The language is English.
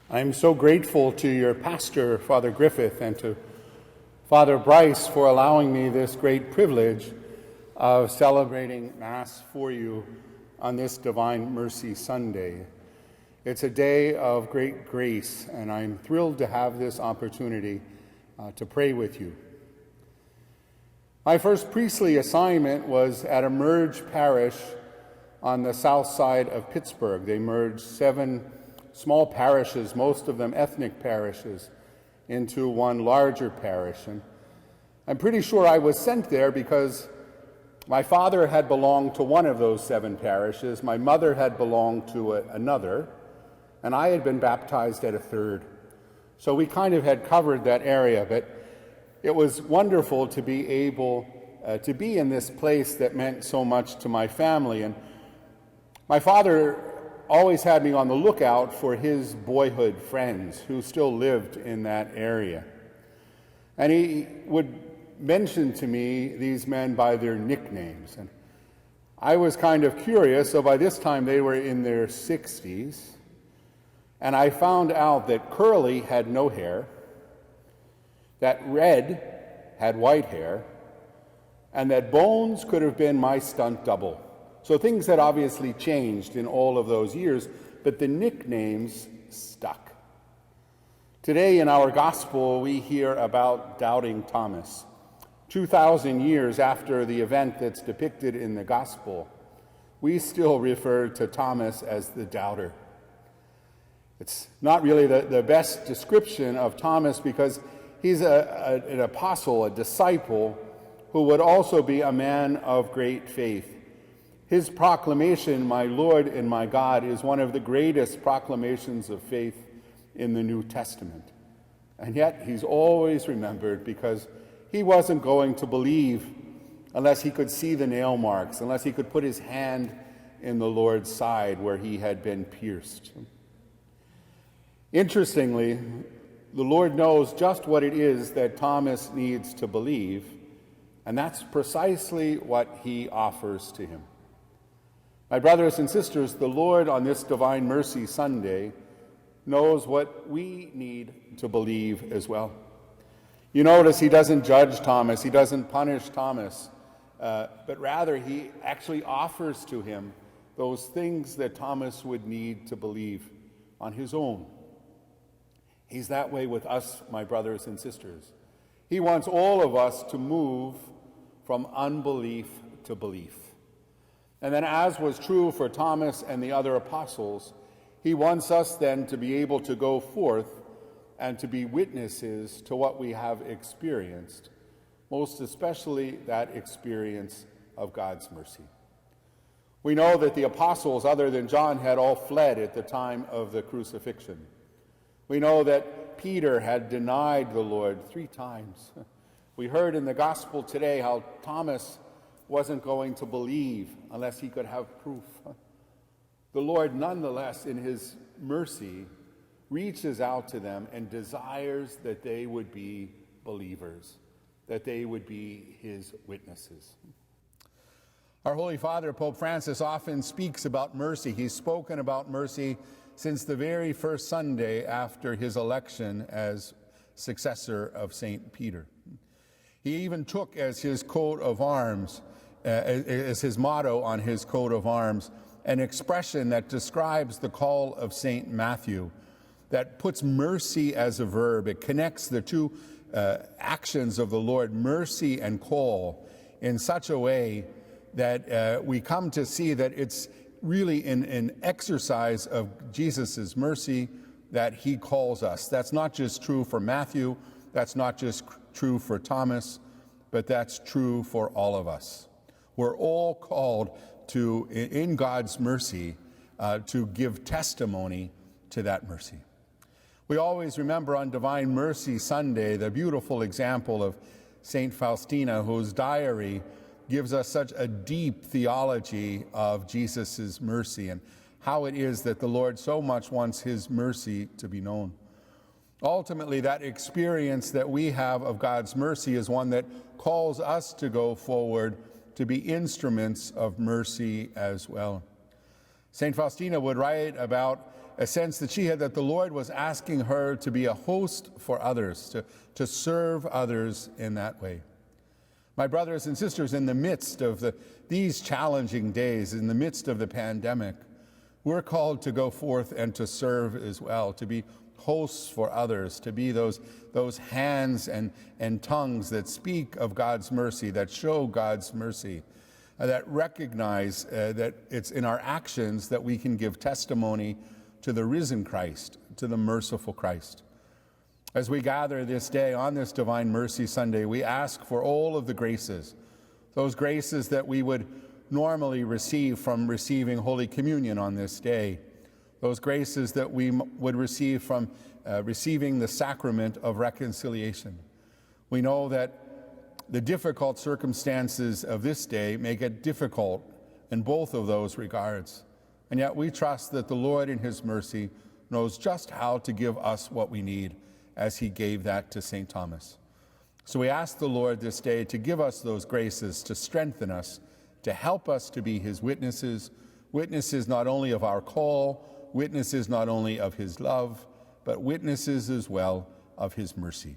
I'm so grateful to your pastor, Father Griffith, and to Father Bryce for allowing me this great privilege of celebrating Mass for you on this Divine Mercy Sunday. It's a day of great grace, and I'm thrilled to have this opportunity to pray with you. My first priestly assignment was at a merged parish on the south side of Pittsburgh. They merged 7 small parishes, most of them ethnic parishes, into one larger parish. And I'm pretty sure I was sent there because my father had belonged to one of those 7 parishes, my mother had belonged to another, and I had been baptized at a third. So we kind of had covered that area, but it was wonderful to be able to be in this place that meant so much to my family. And my father always had me on the lookout for his boyhood friends who still lived in that area. And he would mention to me these men by their nicknames. And I was kind of curious, so by this time they were in their 60s. And I found out that Curly had no hair, that Red had white hair, and that Bones could have been my stunt double. So things had obviously changed in all of those years, but the nicknames stuck. Today in our gospel, we hear about doubting Thomas. 2,000 years after the event that's depicted in the gospel, we still refer to Thomas as the doubter. It's not really the best description of Thomas because he's an apostle, a disciple, who would also be a man of great faith. His proclamation, "My Lord and my God," is one of the greatest proclamations of faith in the New Testament. And yet he's always remembered because he wasn't going to believe unless he could see the nail marks, unless he could put his hand in the Lord's side where he had been pierced. Interestingly, the Lord knows just what it is that Thomas needs to believe, and that's precisely what he offers to him. My brothers and sisters, the Lord on this Divine Mercy Sunday knows what we need to believe as well. You notice he doesn't judge Thomas, he doesn't punish Thomas, but rather he actually offers to him those things that Thomas would need to believe on his own. He's that way with us, my brothers and sisters. He wants all of us to move from unbelief to belief. And then, as was true for Thomas and the other apostles, he wants us then to be able to go forth and to be witnesses to what we have experienced, most especially that experience of God's mercy. We know that the apostles, other than John, had all fled at the time of the crucifixion. We know that Peter had denied the Lord 3 times. We heard in the gospel today how Thomas wasn't going to believe unless he could have proof. The Lord, nonetheless, in his mercy, reaches out to them and desires that they would be believers, that they would be his witnesses. Our Holy Father, Pope Francis, often speaks about mercy. He's spoken about mercy since the very first Sunday after his election as successor of St. Peter. He even took as his coat of arms, as his motto on his coat of arms, an expression that describes the call of St. Matthew, that puts mercy as a verb. It connects the two actions of the Lord, mercy and call, in such a way that we come to see that it's really an exercise of Jesus' mercy that he calls us. That's not just true for Matthew, that's not just true for Thomas, but that's true for all of us. We're all called to, in God's mercy, to give testimony to that mercy. We always remember on Divine Mercy Sunday the beautiful example of St. Faustina, whose diary gives us such a deep theology of Jesus' mercy and how it is that the Lord so much wants his mercy to be known. Ultimately, that experience that we have of God's mercy is one that calls us to go forward to be instruments of mercy as well. St. Faustina would write about a sense that she had that the Lord was asking her to be a host for others, to serve others in that way. My brothers and sisters, in the midst of these challenging days, in the midst of the pandemic, we're called to go forth and to serve as well, to be hosts for others, to be those hands and tongues that speak of God's mercy, that show God's mercy, that recognize that it's in our actions that we can give testimony to the risen Christ, to the merciful Christ. As we gather this day on this Divine Mercy Sunday, we ask for all of the graces, those graces that we would normally receive from receiving Holy Communion on this day, those graces that we would receive from receiving the sacrament of reconciliation. We know that the difficult circumstances of this day make it difficult in both of those regards. And yet we trust that the Lord in his mercy knows just how to give us what we need, as he gave that to St. Thomas. So we ask the Lord this day to give us those graces, to strengthen us, to help us to be his witnesses, witnesses not only of our call, witnesses not only of his love, but witnesses as well of his mercy.